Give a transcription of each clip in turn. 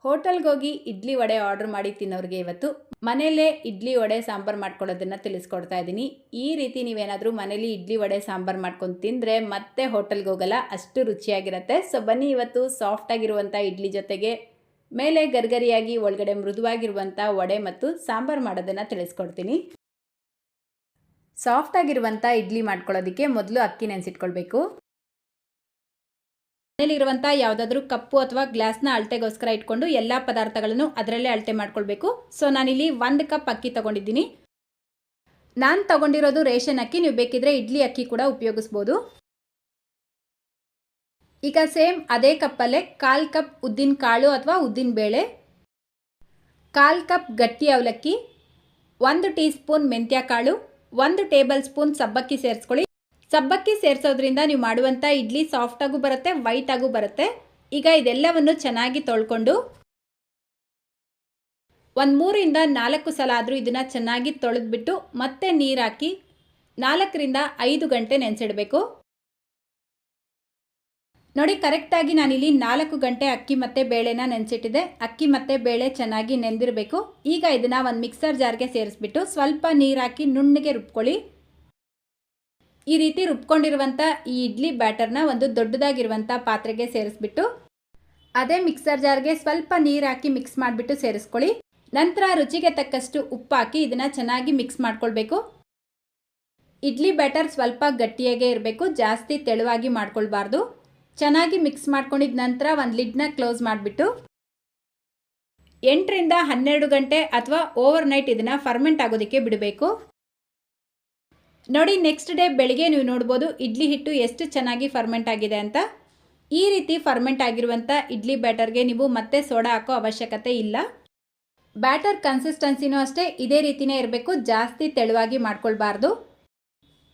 ಹೋಟೆಲ್ಗೆ ಹೋಗಿ ಇಡ್ಲಿ ವಡೆ ಆರ್ಡರ್ ಮಾಡಿ ತಿನ್ನೋರಿಗೆ ಇವತ್ತು ಮನೆಯಲ್ಲೇ ಇಡ್ಲಿ ವಡೆ ಸಾಂಬಾರು ಮಾಡ್ಕೊಳ್ಳೋದನ್ನು ತಿಳಿಸ್ಕೊಡ್ತಾ ಇದ್ದೀನಿ. ಈ ರೀತಿ ನೀವೇನಾದರೂ ಮನೇಲಿ ಇಡ್ಲಿ ವಡೆ ಸಾಂಬಾರು ಮಾಡ್ಕೊಂಡು ತಿಂದರೆ ಮತ್ತೆ ಹೋಟೆಲ್ಗೆ ಹೋಗಲ್ಲ, ಅಷ್ಟು ರುಚಿಯಾಗಿರುತ್ತೆ. ಸೊ ಬನ್ನಿ, ಇವತ್ತು ಸಾಫ್ಟಾಗಿರುವಂಥ ಇಡ್ಲಿ ಜೊತೆಗೆ ಮೇಲೆ ಗರ್ಗರಿಯಾಗಿ ಒಳಗಡೆ ಮೃದುವಾಗಿರುವಂಥ ವಡೆ ಮತ್ತು ಸಾಂಬಾರು ಮಾಡೋದನ್ನು ತಿಳಿಸ್ಕೊಡ್ತೀನಿ. ಸಾಫ್ಟಾಗಿರುವಂಥ ಇಡ್ಲಿ ಮಾಡ್ಕೊಳ್ಳೋದಕ್ಕೆ ಮೊದಲು ಅಕ್ಕಿ ನೆನೆಸಿಟ್ಕೊಳ್ಬೇಕು. ಮನೆಯಲ್ಲಿರುವಂಥ ಯಾವುದಾದ್ರೂ ಕಪ್ಪು ಅಥವಾ ಗ್ಲಾಸ್ನ ಅಳತೆಗೋಸ್ಕರ ಇಟ್ಕೊಂಡು ಎಲ್ಲ ಪದಾರ್ಥಗಳನ್ನು ಅದರಲ್ಲೇ ಅಳತೆ ಮಾಡ್ಕೊಳ್ಬೇಕು. ಸೊ ನಾನಿಲ್ಲಿ 1 ಕಪ್ ಅಕ್ಕಿ ತೊಗೊಂಡಿದ್ದೀನಿ. ನಾನು ತೊಗೊಂಡಿರೋದು ರೇಷನ್ ಅಕ್ಕಿ, ನೀವು ಬೇಕಿದ್ರೆ ಇಡ್ಲಿ ಅಕ್ಕಿ ಕೂಡ ಉಪಯೋಗಿಸ್ಬೋದು. ಈಗ ಸೇಮ್ ಅದೇ ಕಪ್ಪಲ್ಲೇ 1/4 ಕಪ್ ಉದ್ದಿನ ಕಾಳು ಅಥವಾ ಉದ್ದಿನ ಬೇಳೆ, 1/4 ಕಪ್ ಗಟ್ಟಿ ಅವಲಕ್ಕಿ, 1 ಟೀ ಸ್ಪೂನ್ ಮೆಂತ್ಯ ಕಾಳು, 1 ಟೇಬಲ್ ಸ್ಪೂನ್ ಸಬ್ಬಕ್ಕಿ ಸೇರಿಸ್ಕೊಳ್ಳಿ. ಸಬ್ಬಕ್ಕಿ ಸೇರಿಸೋದ್ರಿಂದ ನೀವು ಮಾಡುವಂಥ ಇಡ್ಲಿ ಸಾಫ್ಟಾಗೂ ಬರುತ್ತೆ, ವೈಟಾಗೂ ಬರುತ್ತೆ. ಈಗ ಇದೆಲ್ಲವನ್ನು ಚೆನ್ನಾಗಿ ತೊಳ್ಕೊಂಡು 3 ರಿಂದ 4 ಸಲ ಆದರೂ ಇದನ್ನು ಚೆನ್ನಾಗಿ ತೊಳೆದ್ಬಿಟ್ಟು ಮತ್ತೆ ನೀರು ಹಾಕಿ 4 ರಿಂದ 5 ಗಂಟೆ ನೆನೆಸಿಡಬೇಕು. ನೋಡಿ, ಕರೆಕ್ಟಾಗಿ ನಾನಿಲ್ಲಿ 4 ಗಂಟೆ ಅಕ್ಕಿ ಮತ್ತು ಬೇಳೆನ ನೆನೆಸಿಟ್ಟಿದೆ. ಅಕ್ಕಿ ಮತ್ತು ಬೇಳೆ ಚೆನ್ನಾಗಿ ನೆಂದಿರಬೇಕು. ಈಗ ಇದನ್ನು ಒಂದು ಮಿಕ್ಸರ್ ಜಾರ್ಗೆ ಸೇರಿಸ್ಬಿಟ್ಟು ಸ್ವಲ್ಪ ನೀರು ಹಾಕಿ ನುಣ್ಣಗೆ ರುಬ್ಕೊಳ್ಳಿ. ಈ ರೀತಿ ರುಬ್ಕೊಂಡಿರುವಂಥ ಈ ಇಡ್ಲಿ ಬ್ಯಾಟರ್ನ ಒಂದು ದೊಡ್ಡದಾಗಿರುವಂಥ ಪಾತ್ರೆಗೆ ಸೇರಿಸ್ಬಿಟ್ಟು ಅದೇ ಮಿಕ್ಸರ್ ಜಾರ್ಗೆ ಸ್ವಲ್ಪ ನೀರು ಹಾಕಿ ಮಿಕ್ಸ್ ಮಾಡಿಬಿಟ್ಟು ಸೇರಿಸ್ಕೊಳ್ಳಿ. ನಂತರ ರುಚಿಗೆ ತಕ್ಕಷ್ಟು ಉಪ್ಪು ಹಾಕಿ ಇದನ್ನು ಚೆನ್ನಾಗಿ ಮಿಕ್ಸ್ ಮಾಡ್ಕೊಳ್ಬೇಕು. ಇಡ್ಲಿ ಬ್ಯಾಟರ್ ಸ್ವಲ್ಪ ಗಟ್ಟಿಯಾಗೇ ಇರಬೇಕು, ಜಾಸ್ತಿ ತೆಳುವಾಗಿ ಮಾಡ್ಕೊಳ್ಬಾರ್ದು. ಚೆನ್ನಾಗಿ ಮಿಕ್ಸ್ ಮಾಡ್ಕೊಂಡಿದ ನಂತರ ಒಂದು ಲಿಡ್ನ ಕ್ಲೋಸ್ ಮಾಡಿಬಿಟ್ಟು 8 ರಿಂದ 12 ಗಂಟೆ ಅಥವಾ ಓವರ್ ನೈಟ್ ಇದನ್ನು ಫರ್ಮೆಂಟ್ ಆಗೋದಕ್ಕೆ ಬಿಡಬೇಕು. ನೋಡಿ, ನೆಕ್ಸ್ಟ್ ಡೇ ಬೆಳಿಗ್ಗೆ ನೀವು ನೋಡ್ಬೋದು ಇಡ್ಲಿ ಹಿಟ್ಟು ಎಷ್ಟು ಚೆನ್ನಾಗಿ ಫರ್ಮೆಂಟ್ ಆಗಿದೆ ಅಂತ. ಈ ರೀತಿ ಫರ್ಮೆಂಟ್ ಆಗಿರುವಂಥ ಇಡ್ಲಿ ಬ್ಯಾಟರ್ಗೆ ನೀವು ಮತ್ತೆ ಸೋಡಾ ಹಾಕೋ ಅವಶ್ಯಕತೆ ಇಲ್ಲ. ಬ್ಯಾಟರ್ ಕನ್ಸಿಸ್ಟೆನ್ಸಿನೂ ಅಷ್ಟೇ ಇದೇ ರೀತಿಯೇ ಇರಬೇಕು, ಜಾಸ್ತಿ ತೆಳುವಾಗಿ ಮಾಡ್ಕೊಳ್ಬಾರ್ದು.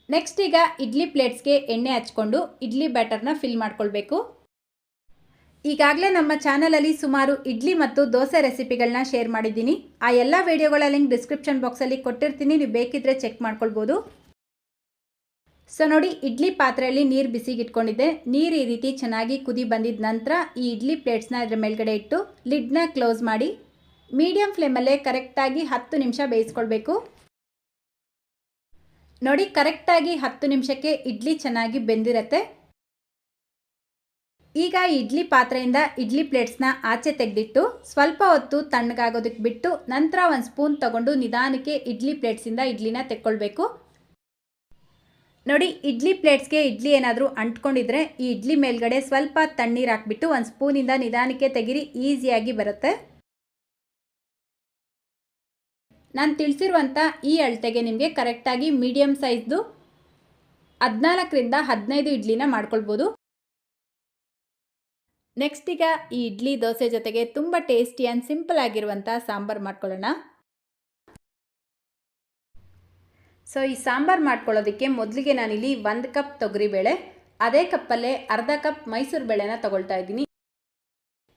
ನೆಕ್ಸ್ಟ್ ಈಗ ಇಡ್ಲಿ ಪ್ಲೇಟ್ಸ್ಗೆ ಎಣ್ಣೆ ಹಚ್ಕೊಂಡು ಇಡ್ಲಿ ಬ್ಯಾಟರ್ನ ಫಿಲ್ ಮಾಡ್ಕೊಳ್ಬೇಕು. ಈಗಾಗಲೇ ನಮ್ಮ ಚಾನಲಲ್ಲಿ ಸುಮಾರು ಇಡ್ಲಿ ಮತ್ತು ದೋಸೆ ರೆಸಿಪಿಗಳನ್ನ ಶೇರ್ ಮಾಡಿದ್ದೀನಿ. ಆ ಎಲ್ಲ ವಿಡಿಯೋಗಳ ಲಿಂಕ್ ಡಿಸ್ಕ್ರಿಪ್ಷನ್ ಬಾಕ್ಸಲ್ಲಿ ಕೊಟ್ಟಿರ್ತೀನಿ, ನೀವು ಬೇಕಿದ್ರೆ ಚೆಕ್ ಮಾಡ್ಕೊಳ್ಬೋದು. ಸೊ ನೋಡಿ, ಇಡ್ಲಿ ಪಾತ್ರೆಯಲ್ಲಿ ನೀರು ಬಿಸಿಗೆ ಇಟ್ಕೊಂಡಿದ್ದೆ. ನೀರು ಈ ರೀತಿ ಚೆನ್ನಾಗಿ ಕುದಿ ಬಂದಿದ ನಂತರ ಈ ಇಡ್ಲಿ ಪ್ಲೇಟ್ಸ್ನ ಇದರ ಮೇಲ್ಗಡೆ ಇಟ್ಟು ಲಿಡ್ನ ಕ್ಲೋಸ್ ಮಾಡಿ ಮೀಡಿಯಮ್ ಫ್ಲೇಮಲ್ಲೇ ಕರೆಕ್ಟಾಗಿ 10 ನಿಮಿಷ ಬೇಯಿಸ್ಕೊಳ್ಬೇಕು. ನೋಡಿ, ಕರೆಕ್ಟಾಗಿ 10 ನಿಮಿಷಕ್ಕೆ ಇಡ್ಲಿ ಚೆನ್ನಾಗಿ ಬೆಂದಿರುತ್ತೆ. ಈಗ ಇಡ್ಲಿ ಪಾತ್ರೆಯಿಂದ ಇಡ್ಲಿ ಪ್ಲೇಟ್ಸ್ನ ಆಚೆ ತೆಗೆದಿಟ್ಟು ಸ್ವಲ್ಪ ಹೊತ್ತು ತಣ್ಣಗಾಗೋದಕ್ಕೆ ಬಿಟ್ಟು ನಂತರ ಒಂದು ಸ್ಪೂನ್ ತಗೊಂಡು ನಿಧಾನಕ್ಕೆ ಇಡ್ಲಿ ಪ್ಲೇಟ್ಸಿಂದ ಇಡ್ಲಿನ ತೆಕ್ಕೊಳ್ಬೇಕು. ನೋಡಿ, ಇಡ್ಲಿ ಪ್ಲೇಟ್ಸ್ಗೆ ಇಡ್ಲಿ ಏನಾದರೂ ಅಂಟ್ಕೊಂಡಿದ್ರೆ ಈ ಇಡ್ಲಿ ಮೇಲ್ಗಡೆ ಸ್ವಲ್ಪ ತಣ್ಣೀರು ಹಾಕ್ಬಿಟ್ಟು ಒಂದು ಸ್ಪೂನಿಂದ ನಿಧಾನಕ್ಕೆ ತೆಗಿರಿ, ಈಸಿಯಾಗಿ ಬರುತ್ತೆ. ನಾನು ತಿಳಿಸಿರುವಂಥ ಈ ಅಳತೆಗೆ ನಿಮಗೆ ಕರೆಕ್ಟಾಗಿ ಮೀಡಿಯಮ್ ಸೈಜ್ದು 14 ರಿಂದ 15 ಇಡ್ಲಿನ ಮಾಡ್ಕೊಳ್ಬೋದು. ನೆಕ್ಸ್ಟ್ ಈಗ ಈ ಇಡ್ಲಿ ದೋಸೆ ಜೊತೆಗೆ ತುಂಬ ಟೇಸ್ಟಿ ಆ್ಯಂಡ್ ಸಿಂಪಲ್ ಆಗಿರುವಂಥ ಸಾಂಬಾರು ಮಾಡ್ಕೊಳ್ಳೋಣ. ಸೊ ಈ ಸಾಂಬಾರು ಮಾಡ್ಕೊಳ್ಳೋದಕ್ಕೆ ಮೊದಲಿಗೆ ನಾನಿಲ್ಲಿ 1 ಕಪ್ ತೊಗರಿಬೇಳೆ, ಅದೇ ಕಪ್ಪಲ್ಲೇ ಅರ್ಧ ಕಪ್ ಮೈಸೂರು ಬೇಳೆನ ತೊಗೊಳ್ತಾ ಇದ್ದೀನಿ.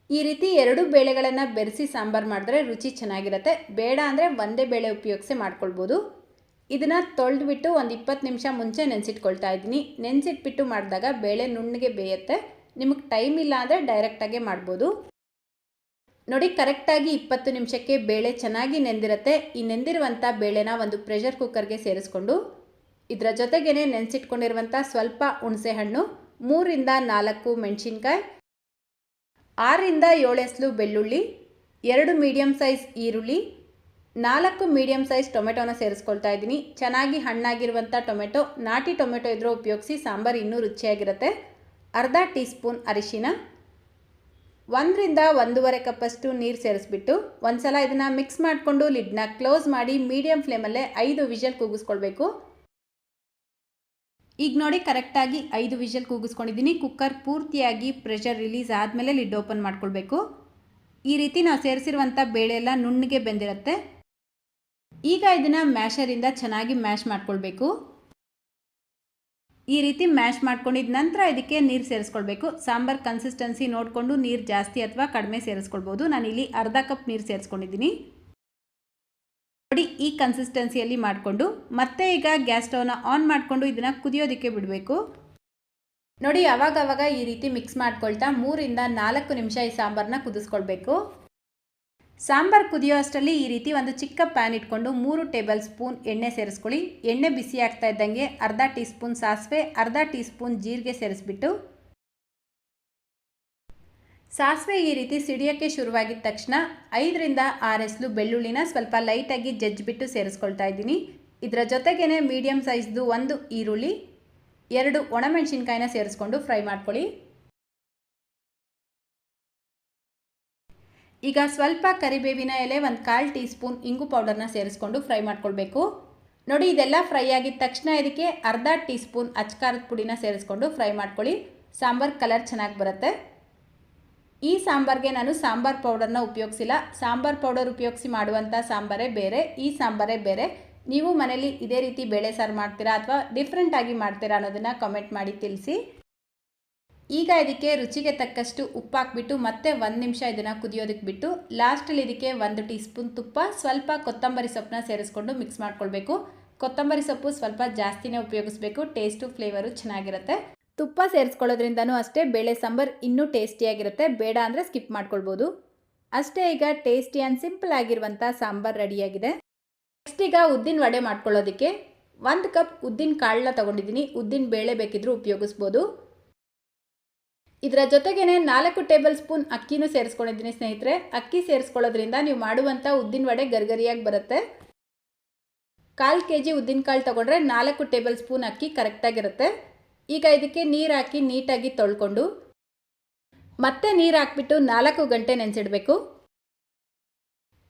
ಈ ರೀತಿ 2 ಬೇಳೆಗಳನ್ನು ಬೆರೆಸಿ ಸಾಂಬಾರು ಮಾಡಿದ್ರೆ ರುಚಿ ಚೆನ್ನಾಗಿರುತ್ತೆ. ಬೇಡ ಅಂದರೆ ಒಂದೇ ಬೇಳೆ ಉಪಯೋಗಿಸಿ ಮಾಡ್ಕೊಳ್ಬೋದು. ಇದನ್ನು ತೊಳೆದ್ಬಿಟ್ಟು ಒಂದು 20 ನಿಮಿಷ ಮುಂಚೆ ನೆನೆಸಿಟ್ಕೊಳ್ತಾ ಇದ್ದೀನಿ. ನೆನೆಸಿಟ್ಬಿಟ್ಟು ಮಾಡಿದಾಗ ಬೇಳೆ ನುಣ್ಣಗೆ ಬೇಯುತ್ತೆ. ನಿಮಗೆ ಟೈಮ್ ಇಲ್ಲ ಅಂದರೆ ಡೈರೆಕ್ಟಾಗೆ ಮಾಡ್ಬೋದು. ನೋಡಿ, ಕರೆಕ್ಟಾಗಿ 20 ನಿಮಿಷಕ್ಕೆ ಬೇಳೆ ಚೆನ್ನಾಗಿ ನೆಂದಿರುತ್ತೆ. ಈ ನೆಂದಿರುವಂಥ ಬೇಳೆನ ಒಂದು ಪ್ರೆಷರ್ ಕುಕ್ಕರ್ಗೆ ಸೇರಿಸ್ಕೊಂಡು ಇದರ ಜೊತೆಗೇ ನೆನೆಸಿಟ್ಕೊಂಡಿರುವಂಥ ಸ್ವಲ್ಪ ಹುಣಸೆ ಹಣ್ಣು, 3 ರಿಂದ 4 ಮೆಣಸಿನ್ಕಾಯಿ, 6 ರಿಂದ 7 ಎಸಳು ಬೆಳ್ಳುಳ್ಳಿ, 2 ಮೀಡಿಯಮ್ ಸೈಜ್ ಈರುಳ್ಳಿ, 4 ಮೀಡಿಯಮ್ ಸೈಜ್ ಟೊಮೆಟೊನ ಸೇರಿಸ್ಕೊಳ್ತಾ ಇದ್ದೀನಿ. ಚೆನ್ನಾಗಿ ಹಣ್ಣಾಗಿರುವಂಥ ಟೊಮೆಟೊ, ನಾಟಿ ಟೊಮೆಟೊ ಇದ್ರೂ ಉಪಯೋಗಿಸಿ ಸಾಂಬಾರು ಇನ್ನೂ ರುಚಿಯಾಗಿರುತ್ತೆ. ಅರ್ಧ ಟೀ ಸ್ಪೂನ್ ಅರಿಶಿನ, 1 ರಿಂದ 1.5 ಕಪ್ಪಷ್ಟು ನೀರು ಸೇರಿಸ್ಬಿಟ್ಟು ಒಂದು ಸಲ ಇದನ್ನು ಮಿಕ್ಸ್ ಮಾಡಿಕೊಂಡು ಲಿಡ್ನ ಕ್ಲೋಸ್ ಮಾಡಿ ಮೀಡಿಯಮ್ ಫ್ಲೇಮಲ್ಲೇ 5 ವಿಷಲ್ ಕೂಗಿಸ್ಕೊಳ್ಬೇಕು. ಈಗ ನೋಡಿ, ಕರೆಕ್ಟಾಗಿ 5 ವಿಷಲ್ ಕೂಗಿಸ್ಕೊಂಡಿದ್ದೀನಿ. ಕುಕ್ಕರ್ ಪೂರ್ತಿಯಾಗಿ ಪ್ರೆಷರ್ ರಿಲೀಸ್ ಆದಮೇಲೆ ಲಿಡ್ ಓಪನ್ ಮಾಡ್ಕೊಳ್ಬೇಕು. ಈ ರೀತಿ ನಾವು ಸೇರಿಸಿರುವಂಥ ಬೇಳೆ ಎಲ್ಲ ನುಣ್ಣಗೆ ಬೆಂದಿರುತ್ತೆ. ಈಗ ಇದನ್ನು ಮ್ಯಾಶರಿಂದ ಚೆನ್ನಾಗಿ ಮ್ಯಾಶ್ ಮಾಡ್ಕೊಳ್ಬೇಕು. ಈ ರೀತಿ ಮ್ಯಾಶ್ ಮಾಡ್ಕೊಂಡಿದ ನಂತರ ಇದಕ್ಕೆ ನೀರು ಸೇರಿಸ್ಕೊಳ್ಬೇಕು. ಸಾಂಬಾರು ಕನ್ಸಿಸ್ಟೆನ್ಸಿ ನೋಡಿಕೊಂಡು ನೀರು ಜಾಸ್ತಿ ಅಥವಾ ಕಡಿಮೆ ಸೇರಿಸ್ಕೊಳ್ಬೋದು. ನಾನಿಲ್ಲಿ ಅರ್ಧ ಕಪ್ ನೀರು ಸೇರಿಸ್ಕೊಂಡಿದ್ದೀನಿ. ನೋಡಿ, ಈ ಕನ್ಸಿಸ್ಟೆನ್ಸಿಯಲ್ಲಿ ಮಾಡಿಕೊಂಡು ಮತ್ತೆ ಈಗ ಗ್ಯಾಸ್ ಸ್ಟವ್ನ ಆನ್ ಮಾಡಿಕೊಂಡು ಇದನ್ನು ಕುದಿಯೋದಕ್ಕೆ ಬಿಡಬೇಕು. ನೋಡಿ, ಆವಾಗ ಈ ರೀತಿ ಮಿಕ್ಸ್ ಮಾಡ್ಕೊಳ್ತಾ 3 ರಿಂದ 4 ನಿಮಿಷ ಈ ಸಾಂಬಾರನ್ನ ಕುದಿಸ್ಕೊಳ್ಬೇಕು. ಸಾಂಬಾರು ಕುದಿಯೋ ಅಷ್ಟರಲ್ಲಿ ಈ ರೀತಿ ಒಂದು ಚಿಕ್ಕ ಪ್ಯಾನ್ ಇಟ್ಕೊಂಡು 3 ಟೇಬಲ್ ಸ್ಪೂನ್ ಎಣ್ಣೆ ಸೇರಿಸ್ಕೊಳ್ಳಿ. ಎಣ್ಣೆ ಬಿಸಿ ಆಗ್ತಾ ಇದ್ದಂಗೆ ಅರ್ಧ ಟೀ ಸ್ಪೂನ್ ಸಾಸಿವೆ, ಅರ್ಧ ಟೀ ಸ್ಪೂನ್ ಜೀರಿಗೆ ಸೇರಿಸ್ಬಿಟ್ಟು ಸಾಸಿವೆ ಈ ರೀತಿ ಸಿಡಿಯೋಕ್ಕೆ ಶುರುವಾಗಿದ್ದ ತಕ್ಷಣ 5ರಿಂದ 6 ಎಸಳು ಬೆಳ್ಳುಳ್ಳಿನ ಸ್ವಲ್ಪ ಲೈಟಾಗಿ ಜಜ್ಜಿಬಿಟ್ಟು ಸೇರಿಸ್ಕೊಳ್ತಾ ಇದ್ದೀನಿ. ಇದರ ಜೊತೆಗೇ ಮೀಡಿಯಮ್ ಸೈಜ್ದು 1 ಈರುಳ್ಳಿ, 2 ಒಣಮೆಣಸಿನ್ಕಾಯಿನ ಸೇರಿಸ್ಕೊಂಡು ಫ್ರೈ ಮಾಡ್ಕೊಳ್ಳಿ. ಈಗ ಸ್ವಲ್ಪ ಕರಿಬೇವಿನ ಎಲೆ, 1/4 ಟೀ ಸ್ಪೂನ್ ಇಂಗು ಪೌಡರ್ನ ಸೇರಿಸ್ಕೊಂಡು ಫ್ರೈ ಮಾಡ್ಕೊಳ್ಬೇಕು. ನೋಡಿ, ಇದೆಲ್ಲ ಫ್ರೈ ಆಗಿದ ತಕ್ಷಣ ಇದಕ್ಕೆ ಅರ್ಧ ಟೀ ಸ್ಪೂನ್ ಅಚ್ಕಾರದ ಪುಡಿನ ಸೇರಿಸ್ಕೊಂಡು ಫ್ರೈ ಮಾಡ್ಕೊಳ್ಳಿ. ಸಾಂಬಾರ್ ಕಲರ್ ಚೆನ್ನಾಗಿ ಬರುತ್ತೆ. ಈ ಸಾಂಬಾರ್ಗೆ ನಾನು ಸಾಂಬಾರ್ ಪೌಡರ್ನ ಉಪಯೋಗಿಸಿಲ್ಲ. ಸಾಂಬಾರ್ ಪೌಡರ್ ಉಪಯೋಗಿಸಿ ಮಾಡುವಂಥ ಸಾಂಬಾರೇ ಬೇರೆ, ಈ ಸಾಂಬಾರೇ ಬೇರೆ. ನೀವು ಮನೇಲಿ ಇದೇ ರೀತಿ ಬೇಳೆ ಸಾರು ಮಾಡ್ತೀರಾ ಅಥವಾ ಡಿಫ್ರೆಂಟಾಗಿ ಮಾಡ್ತೀರಾ ಅನ್ನೋದನ್ನು ಕಮೆಂಟ್ ಮಾಡಿ ತಿಳಿಸಿ. ಈಗ ಇದಕ್ಕೆ ರುಚಿಗೆ ತಕ್ಕಷ್ಟು ಉಪ್ಪು ಹಾಕ್ಬಿಟ್ಟು ಮತ್ತೆ 1 ನಿಮಿಷ ಇದನ್ನು ಕುದಿಯೋದಕ್ಕೆ ಬಿಟ್ಟು ಲಾಸ್ಟಲ್ಲಿ ಇದಕ್ಕೆ 1 ಟೀ ಸ್ಪೂನ್ ತುಪ್ಪ, ಸ್ವಲ್ಪ ಕೊತ್ತಂಬರಿ ಸೊಪ್ಪನ್ನ ಸೇರಿಸ್ಕೊಂಡು ಮಿಕ್ಸ್ ಮಾಡ್ಕೊಳ್ಬೇಕು. ಕೊತ್ತಂಬರಿ ಸೊಪ್ಪು ಸ್ವಲ್ಪ ಜಾಸ್ತಿನೇ ಉಪಯೋಗಿಸ್ಬೇಕು, ಟೇಸ್ಟು ಫ್ಲೇವರು ಚೆನ್ನಾಗಿರುತ್ತೆ. ತುಪ್ಪ ಸೇರಿಸ್ಕೊಳ್ಳೋದ್ರಿಂದನೂ ಅಷ್ಟೇ ಬೇಳೆ ಸಾಂಬಾರು ಇನ್ನೂ ಟೇಸ್ಟಿಯಾಗಿರುತ್ತೆ. ಬೇಡ ಅಂದರೆ ಸ್ಕಿಪ್ ಮಾಡ್ಕೊಳ್ಬೋದು. ಅಷ್ಟೇ, ಈಗ ಟೇಸ್ಟಿ ಆ್ಯಂಡ್ ಸಿಂಪಲ್ ಆಗಿರುವಂಥ ಸಾಂಬಾರು ರೆಡಿಯಾಗಿದೆ. ನೆಕ್ಸ್ಟ್ ಈಗ ಉದ್ದಿನ ವಡೆ ಮಾಡ್ಕೊಳ್ಳೋದಕ್ಕೆ 1 ಕಪ್ ಉದ್ದಿನ ಕಾಳನ್ನ ತೊಗೊಂಡಿದ್ದೀನಿ. ಉದ್ದಿನ ಬೇಳೆ ಬೇಕಿದ್ರೂ ಉಪಯೋಗಿಸ್ಬೋದು. ಇದರ ಜೊತೆಗೇ 4 ಟೇಬಲ್ ಸ್ಪೂನ್ ಅಕ್ಕಿನೂ ಸೇರಿಸ್ಕೊಂಡಿದ್ದೀನಿ ಸ್ನೇಹಿತರೆ. ಅಕ್ಕಿ ಸೇರಿಸ್ಕೊಳ್ಳೋದ್ರಿಂದ ನೀವು ಮಾಡುವಂಥ ಉದ್ದಿನ ವಡೆ ಗರಿಗರಿಯಾಗಿ ಬರುತ್ತೆ. 1/4 kg ಉದ್ದಿನ ಕಾಳು ತೊಗೊಂಡ್ರೆ 4 ಟೇಬಲ್ ಸ್ಪೂನ್ ಅಕ್ಕಿ ಕರೆಕ್ಟಾಗಿರುತ್ತೆ. ಈಗ ಇದಕ್ಕೆ ನೀರು ಹಾಕಿ ನೀಟಾಗಿ ತೊಳ್ಕೊಂಡು ಮತ್ತೆ ನೀರು ಹಾಕ್ಬಿಟ್ಟು 4 ಗಂಟೆ ನೆನೆಸಿಡಬೇಕು.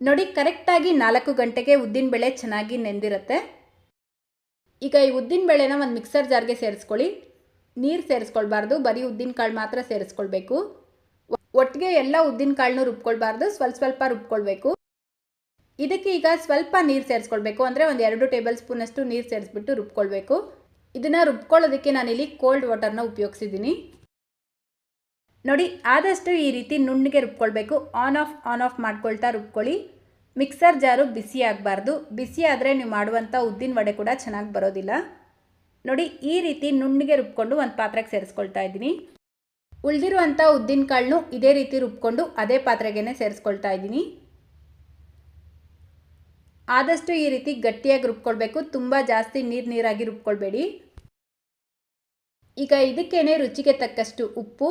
ನೋಡಿ, ಕರೆಕ್ಟಾಗಿ 4 ಗಂಟೆಗೆ ಉದ್ದಿನ ಬೇಳೆ ಚೆನ್ನಾಗಿ ನೆಂದಿರುತ್ತೆ. ಈಗ ಈ ಉದ್ದಿನ ಬೇಳೆನ ಒಂದು ಮಿಕ್ಸರ್ ಜಾರ್ಗೆ ಸೇರಿಸ್ಕೊಳ್ಳಿ. ನೀರು ಸೇರಿಸ್ಕೊಳ್ಬಾರ್ದು, ಬರೀ ಉದ್ದಿನ ಕಾಳು ಮಾತ್ರ ಸೇರಿಸ್ಕೊಳ್ಬೇಕು. ಒಟ್ಟಿಗೆ ಎಲ್ಲ ಉದ್ದಿನ ಕಾಳನ್ನೂ ರುಬ್ಕೊಳ್ಬಾರ್ದು, ಸ್ವಲ್ಪ ರುಬ್ಕೊಳ್ಬೇಕು. ಇದಕ್ಕೆ ಈಗ ಸ್ವಲ್ಪ ನೀರು ಸೇರಿಸ್ಕೊಳ್ಬೇಕು, ಅಂದರೆ ಒಂದು 2 ಟೇಬಲ್ ಸ್ಪೂನಷ್ಟು ನೀರು ಸೇರಿಸ್ಬಿಟ್ಟು ರುಬ್ಕೊಳ್ಬೇಕು. ಇದನ್ನು ರುಬ್ಕೊಳ್ಳೋದಕ್ಕೆ ನಾನಿಲ್ಲಿ ಕೋಲ್ಡ್ ವಾಟರ್ನ ಉಪಯೋಗಿಸಿದ್ದೀನಿ. ನೋಡಿ, ಆದಷ್ಟು ಈ ರೀತಿ ನುಣ್ಣಗೆ ರುಬ್ಕೊಳ್ಬೇಕು. ಆನ್ ಆಫ್ ಮಾಡ್ಕೊಳ್ತಾ ರುಬ್ಕೊಳ್ಳಿ. ಮಿಕ್ಸರ್ ಜಾರು ಬಿಸಿ ಆಗಬಾರ್ದು. ಬಿಸಿ ಆದರೆ ನೀವು ಮಾಡುವಂಥ ಉದ್ದಿನ ವಡೆ ಕೂಡ ಚೆನ್ನಾಗಿ ಬರೋದಿಲ್ಲ. ನೋಡಿ, ಈ ರೀತಿ ನುಣ್ಣಗೆ ರುಬ್ಕೊಂಡು ಒಂದು ಪಾತ್ರೆಗೆ ಸೇರಿಸ್ಕೊಳ್ತಾ ಇದ್ದೀನಿ. ಉಳಿದಿರುವಂಥ ಉದ್ದಿನ ಕಾಳನ್ನು ಇದೇ ರೀತಿ ರುಬ್ಕೊಂಡು ಅದೇ ಪಾತ್ರೆಗೇ ಸೇರಿಸ್ಕೊಳ್ತಾ ಇದ್ದೀನಿ. ಆದಷ್ಟು ಈ ರೀತಿ ಗಟ್ಟಿಯಾಗಿ ರುಬ್ಕೊಳ್ಬೇಕು, ತುಂಬ ಜಾಸ್ತಿ ನೀರಾಗಿ ರುಬ್ಕೊಳ್ಬೇಡಿ. ಈಗ ಇದಕ್ಕೇನೆ ರುಚಿಗೆ ತಕ್ಕಷ್ಟು ಉಪ್ಪು,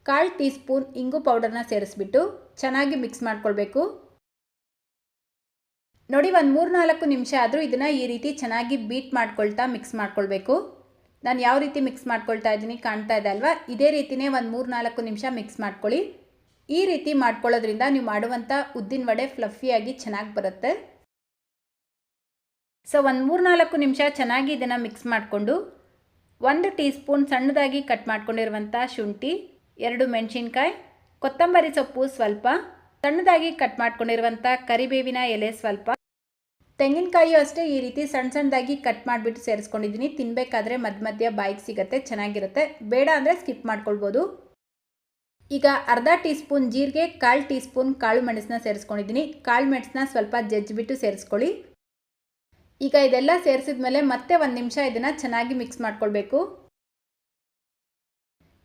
1/4 ಟೀ ಸ್ಪೂನ್ ಇಂಗು ಪೌಡರ್ನ ಸೇರಿಸ್ಬಿಟ್ಟು ಚೆನ್ನಾಗಿ ಮಿಕ್ಸ್ ಮಾಡ್ಕೊಳ್ಬೇಕು. ನೋಡಿ, ಒಂದು 3-4 ನಿಮಿಷ ಆದರೂ ಇದನ್ನು ಈ ರೀತಿ ಚೆನ್ನಾಗಿ ಬೀಟ್ ಮಾಡ್ಕೊಳ್ತಾ ಮಿಕ್ಸ್ ಮಾಡ್ಕೊಳ್ಬೇಕು. ನಾನು ಯಾವ ರೀತಿ ಮಿಕ್ಸ್ ಮಾಡ್ಕೊಳ್ತಾ ಇದ್ದೀನಿ ಕಾಣ್ತಾ ಇದೆ ಅಲ್ವಾ? ಇದೇ ರೀತಿಯೇ ಒಂದು 3-4 ನಿಮಿಷ ಮಿಕ್ಸ್ ಮಾಡ್ಕೊಳ್ಳಿ. ಈ ರೀತಿ ಮಾಡ್ಕೊಳ್ಳೋದ್ರಿಂದ ನೀವು ಮಾಡುವಂಥ ಉದ್ದಿನ ವಡೆ ಫ್ಲಫಿಯಾಗಿ ಚೆನ್ನಾಗಿ ಬರುತ್ತೆ. ಸೊ ಒಂದು 3-4 ನಿಮಿಷ ಚೆನ್ನಾಗಿ ಇದನ್ನು ಮಿಕ್ಸ್ ಮಾಡಿಕೊಂಡು 1 ಟೀ ಸ್ಪೂನ್ ಸಣ್ಣದಾಗಿ ಕಟ್ ಮಾಡ್ಕೊಂಡಿರುವಂಥ ಶುಂಠಿ, 2 ಮೆಣಸಿನ್ಕಾಯಿ, ಕೊತ್ತಂಬರಿ ಸೊಪ್ಪು ಸ್ವಲ್ಪ, ಸಣ್ಣದಾಗಿ ಕಟ್ ಮಾಡ್ಕೊಂಡಿರುವಂಥ ಕರಿಬೇವಿನ ಎಲೆ ಸ್ವಲ್ಪ, ತೆಂಗಿನಕಾಯಿಯು ಅಷ್ಟೇ ಈ ರೀತಿ ಸಣ್ಣದಾಗಿ ಕಟ್ ಮಾಡಿಬಿಟ್ಟು ಸೇರಿಸ್ಕೊಂಡಿದ್ದೀನಿ. ತಿನ್ನಬೇಕಾದ್ರೆ ಮಧ್ಯ ಬಾಯಿಗೆ ಸಿಗುತ್ತೆ, ಚೆನ್ನಾಗಿರುತ್ತೆ. ಬೇಡ ಅಂದರೆ ಸ್ಕಿಪ್ ಮಾಡ್ಕೊಳ್ಬೋದು. ಈಗ ಅರ್ಧ ಟೀ ಸ್ಪೂನ್ ಜೀರಿಗೆ, 1/4 ಟೀ ಸ್ಪೂನ್ ಕಾಳು ಮೆಣಸನ್ನ ಸೇರಿಸ್ಕೊಂಡಿದ್ದೀನಿ. ಕಾಳು ಮೆಣಸನ್ನ ಸ್ವಲ್ಪ ಜಜ್ಜಿಬಿಟ್ಟು ಸೇರಿಸ್ಕೊಳ್ಳಿ. ಈಗ ಇದೆಲ್ಲ ಸೇರಿಸಿದ ಮೇಲೆ ಮತ್ತೆ 1 ನಿಮಿಷ ಇದನ್ನು ಚೆನ್ನಾಗಿ ಮಿಕ್ಸ್ ಮಾಡ್ಕೊಳ್ಬೇಕು.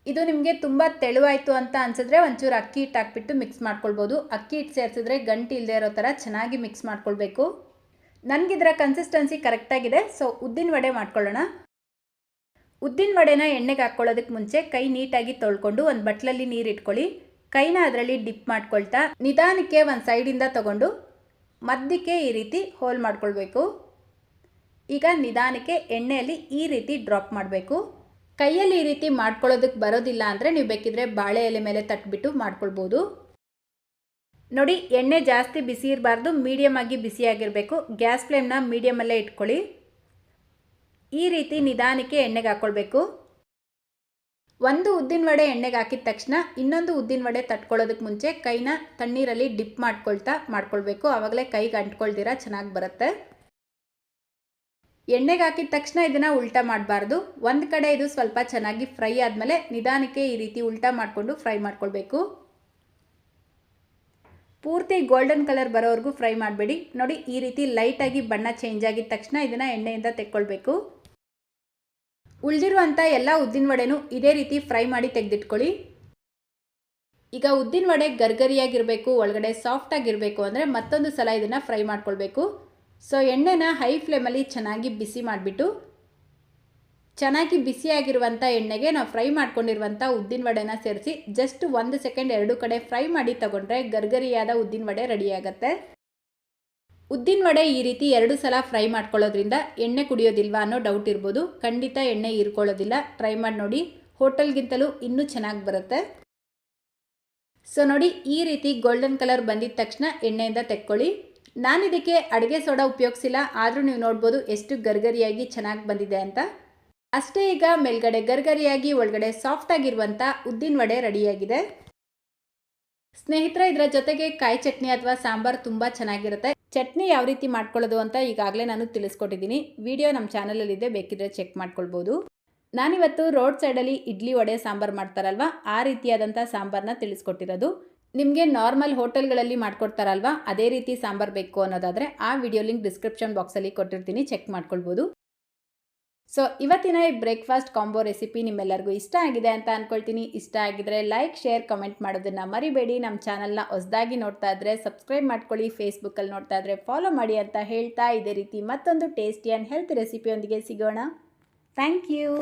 ಇದು ನಿಮಗೆ ತುಂಬ ತೆಳುವಾಯಿತು ಅಂತ ಅನಿಸಿದ್ರೆ ಒಂಚೂರು ಅಕ್ಕಿ ಹಿಟ್ಟು ಹಾಕ್ಬಿಟ್ಟು ಮಿಕ್ಸ್ ಮಾಡ್ಕೊಳ್ಬೋದು. ಅಕ್ಕಿ ಹಿಟ್ಟು ಸೇರಿಸಿದ್ರೆ ಗಂಟು ಇಲ್ಲದೆ ಇರೋ ಥರ ಚೆನ್ನಾಗಿ ಮಿಕ್ಸ್ ಮಾಡ್ಕೊಳ್ಬೇಕು. ನನಗಿದರ ಕನ್ಸಿಸ್ಟೆನ್ಸಿ ಕರೆಕ್ಟಾಗಿದೆ. ಸೊ ಉದ್ದಿನ ವಡೆ ಮಾಡ್ಕೊಳ್ಳೋಣ. ಉದ್ದಿನ ವಡೆನ ಎಣ್ಣೆಗೆ ಹಾಕ್ಕೊಳ್ಳೋದಕ್ಕೆ ಮುಂಚೆ ಕೈ ನೀಟಾಗಿ ತೊಳ್ಕೊಂಡು ಒಂದು ಬಟ್ಲಲ್ಲಿ ನೀರು ಇಟ್ಕೊಳ್ಳಿ. ಕೈನ ಅದರಲ್ಲಿ ಡಿಪ್ ಮಾಡ್ಕೊಳ್ತಾ ನಿಧಾನಕ್ಕೆ ಒಂದು ಸೈಡಿಂದ ತೊಗೊಂಡು ಮಧ್ಯಕ್ಕೆ ಈ ರೀತಿ ಹೋಲ್ ಮಾಡ್ಕೊಳ್ಬೇಕು. ಈಗ ನಿಧಾನಕ್ಕೆ ಎಣ್ಣೆಯಲ್ಲಿ ಈ ರೀತಿ ಡ್ರಾಪ್ ಮಾಡಬೇಕು. ಕೈಯಲ್ಲಿ ಈ ರೀತಿ ಮಾಡ್ಕೊಳ್ಳೋದಕ್ಕೆ ಬರೋದಿಲ್ಲ ಅಂದರೆ ನೀವು ಬೇಕಿದ್ರೆ ಬಾಳೆ ಎಲೆ ಮೇಲೆ ತಟ್ಬಿಟ್ಟು ಮಾಡ್ಕೊಳ್ಬೋದು. ನೋಡಿ, ಎಣ್ಣೆ ಜಾಸ್ತಿ ಬಿಸಿ ಇರಬಾರ್ದು, ಮೀಡಿಯಮ್ ಆಗಿ ಬಿಸಿಯಾಗಿರಬೇಕು. ಗ್ಯಾಸ್ ಫ್ಲೇಮ್ನ ಮೀಡಿಯಮಲ್ಲೇ ಇಟ್ಕೊಳ್ಳಿ. ಈ ರೀತಿ ನಿಧಾನಕ್ಕೆ ಎಣ್ಣೆಗೆ ಹಾಕ್ಕೊಳ್ಬೇಕು. ಒಂದು ಉದ್ದಿನ ವಡೆ ಎಣ್ಣೆಗೆ ಹಾಕಿದ ತಕ್ಷಣ ಇನ್ನೊಂದು ಉದ್ದಿನ ವಡೆ ತಟ್ಕೊಳ್ಳೋದಕ್ಕೆ ಮುಂಚೆ ಕೈನ ತಣ್ಣೀರಲ್ಲಿ ಡಿಪ್ ಮಾಡ್ಕೊಳ್ಬೇಕು. ಆವಾಗಲೇ ಕೈಗೆ ಅಂಟ್ಕೊಳ್ದಿರ ಚೆನ್ನಾಗಿ ಬರುತ್ತೆ. ಎಣ್ಣೆಗೆ ಹಾಕಿದ ತಕ್ಷಣ ಇದನ್ನು ಉಲ್ಟಾ ಮಾಡಬಾರ್ದು. ಒಂದು ಕಡೆ ಇದು ಸ್ವಲ್ಪ ಚೆನ್ನಾಗಿ ಫ್ರೈ ಆದಮೇಲೆ ನಿಧಾನಕ್ಕೆ ಈ ರೀತಿ ಉಲ್ಟಾ ಮಾಡಿಕೊಂಡು ಫ್ರೈ ಮಾಡ್ಕೊಳ್ಬೇಕು. ಪೂರ್ತಿ ಗೋಲ್ಡನ್ ಕಲರ್ ಬರೋವರೆಗೂ ಫ್ರೈ ಮಾಡಬೇಡಿ. ನೋಡಿ, ಈ ರೀತಿ ಲೈಟಾಗಿ ಬಣ್ಣ ಚೇಂಜ್ ಆಗಿದ ತಕ್ಷಣ ಇದನ್ನು ಎಣ್ಣೆಯಿಂದ ತೆಕ್ಕೊಳ್ಬೇಕು. ಉಳಿದಿರುವಂಥ ಎಲ್ಲ ಉದ್ದಿನ ವಡೆನೂ ಇದೇ ರೀತಿ ಫ್ರೈ ಮಾಡಿ ತೆಗೆದಿಟ್ಕೊಳ್ಳಿ. ಈಗ ಉದ್ದಿನ ವಡೆ ಗರ್ಗರಿಯಾಗಿರಬೇಕು, ಒಳಗಡೆ ಸಾಫ್ಟಾಗಿರಬೇಕು ಅಂದರೆ ಮತ್ತೊಂದು ಸಲ ಇದನ್ನು ಫ್ರೈ ಮಾಡ್ಕೊಳ್ಬೇಕು. ಸೊ ಎಣ್ಣೆನ ಹೈ ಫ್ಲೇಮಲ್ಲಿ ಚೆನ್ನಾಗಿ ಬಿಸಿ ಮಾಡಿಬಿಟ್ಟು ಚೆನ್ನಾಗಿ ಬಿಸಿಯಾಗಿರುವಂಥ ಎಣ್ಣೆಗೆ ನಾವು ಫ್ರೈ ಮಾಡ್ಕೊಂಡಿರುವಂಥ ಉದ್ದಿನ ವಡೆನ ಸೇರಿಸಿ ಜಸ್ಟ್ 1 ಸೆಕೆಂಡ್ ಎರಡು ಕಡೆ ಫ್ರೈ ಮಾಡಿ ತಗೊಂಡ್ರೆ ಗರ್ಗರಿಯಾದ ಉದ್ದಿನ ವಡೆ ರೆಡಿಯಾಗತ್ತೆ. ಉದ್ದಿನ ವಡೆ ಈ ರೀತಿ 2 ಸಲ ಫ್ರೈ ಮಾಡ್ಕೊಳ್ಳೋದ್ರಿಂದ ಎಣ್ಣೆ ಕುಡಿಯೋದಿಲ್ವಾ ಅನ್ನೋ ಡೌಟ್ ಇರ್ಬೋದು. ಖಂಡಿತ ಎಣ್ಣೆ ಹೀರ್ಕೊಳ್ಳೋದಿಲ್ಲ, ಟ್ರೈ ಮಾಡಿ ನೋಡಿ. ಹೋಟೆಲ್ಗಿಂತಲೂ ಇನ್ನೂ ಚೆನ್ನಾಗಿ ಬರುತ್ತೆ. ಸೊ ನೋಡಿ, ಈ ರೀತಿ ಗೋಲ್ಡನ್ ಕಲರ್ ಬಂದಿದ ತಕ್ಷಣ ಎಣ್ಣೆಯಿಂದ ತೆಕ್ಕೊಳ್ಳಿ. ನಾನಿದಕ್ಕೆ ಅಡುಗೆ ಸೋಡಾ ಉಪಯೋಗಿಸಿಲ್ಲ, ಆದರೂ ನೀವು ನೋಡ್ಬೋದು ಎಷ್ಟು ಗರ್ಗರಿಯಾಗಿ ಚೆನ್ನಾಗಿ ಬಂದಿದೆ ಅಂತ. ಅಷ್ಟೇ, ಈಗ ಮೇಲ್ಗಡೆ ಗರ್ಗರಿಯಾಗಿ ಒಳಗಡೆ ಸಾಫ್ಟಾಗಿರುವಂಥ ಉದ್ದಿನ ವಡೆ ರೆಡಿಯಾಗಿದೆ. ಸ್ನೇಹಿತರೆ, ಇದರ ಜೊತೆಗೆ ಕಾಯಿ ಚಟ್ನಿ ಅಥವಾ ಸಾಂಬಾರು ತುಂಬ ಚೆನ್ನಾಗಿರುತ್ತೆ. ಚಟ್ನಿ ಯಾವ ರೀತಿ ಮಾಡ್ಕೊಳ್ಳೋದು ಅಂತ ಈಗಾಗಲೇ ನಾನು ತಿಳಿಸ್ಕೊಟ್ಟಿದ್ದೀನಿ. ವಿಡಿಯೋ ನಮ್ಮ ಚಾನಲಲ್ಲಿದೆ, ಬೇಕಿದ್ರೆ ಚೆಕ್ ಮಾಡ್ಕೊಳ್ಬೋದು. ನಾನಿವತ್ತು ರೋಡ್ ಸೈಡಲ್ಲಿ ಇಡ್ಲಿ ವಡೆ ಸಾಂಬಾರು ಮಾಡ್ತಾರಲ್ವ, ಆ ರೀತಿಯಾದಂಥ ಸಾಂಬಾರನ್ನ ತಿಳಿಸ್ಕೊಟ್ಟಿರೋದು. ನಿಮಗೆ ನಾರ್ಮಲ್ ಹೋಟೆಲ್ಗಳಲ್ಲಿ ಮಾಡ್ಕೊಡ್ತಾರಲ್ವ, ಅದೇ ರೀತಿ ಸಾಂಬಾರು ಬೇಕು ಅನ್ನೋದಾದರೆ ಆ ವಿಡಿಯೋ ಲಿಂಕ್ ಡಿಸ್ಕ್ರಿಪ್ಷನ್ ಬಾಕ್ಸಲ್ಲಿ ಕೊಟ್ಟಿರ್ತೀನಿ, ಚೆಕ್ ಮಾಡ್ಕೊಳ್ಬೋದು. ಸೊ ಇವತ್ತಿನ ಈ ಬ್ರೇಕ್ಫಾಸ್ಟ್ ಕಾಂಬೋ ರೆಸಿಪಿ ನಿಮ್ಮೆಲ್ಲರಿಗೂ ಇಷ್ಟ ಆಗಿದೆ ಅಂತ ಅಂದ್ಕೊಳ್ತೀನಿ. ಇಷ್ಟ ಆಗಿದ್ರೆ ಲೈಕ್, ಶೇರ್, ಕಮೆಂಟ್ ಮಾಡೋದನ್ನು ಮರಿಬೇಡಿ. ನಮ್ಮ ಚಾನಲ್ನ ಹೊಸದಾಗಿ ನೋಡ್ತಾ ಇದ್ದರೆ ಸಬ್ಸ್ಕ್ರೈಬ್ ಮಾಡ್ಕೊಳ್ಳಿ, ಫೇಸ್ಬುಕ್ಕಲ್ಲಿ ನೋಡ್ತಾ ಇದ್ದರೆ ಫಾಲೋ ಮಾಡಿ ಅಂತ ಹೇಳ್ತಾ, ಇದೇ ರೀತಿ ಮತ್ತೊಂದು ಟೇಸ್ಟಿ ಆ್ಯಂಡ್ ಹೆಲ್ತ್ ರೆಸಿಪಿಯೊಂದಿಗೆ ಸಿಗೋಣ. Thank you.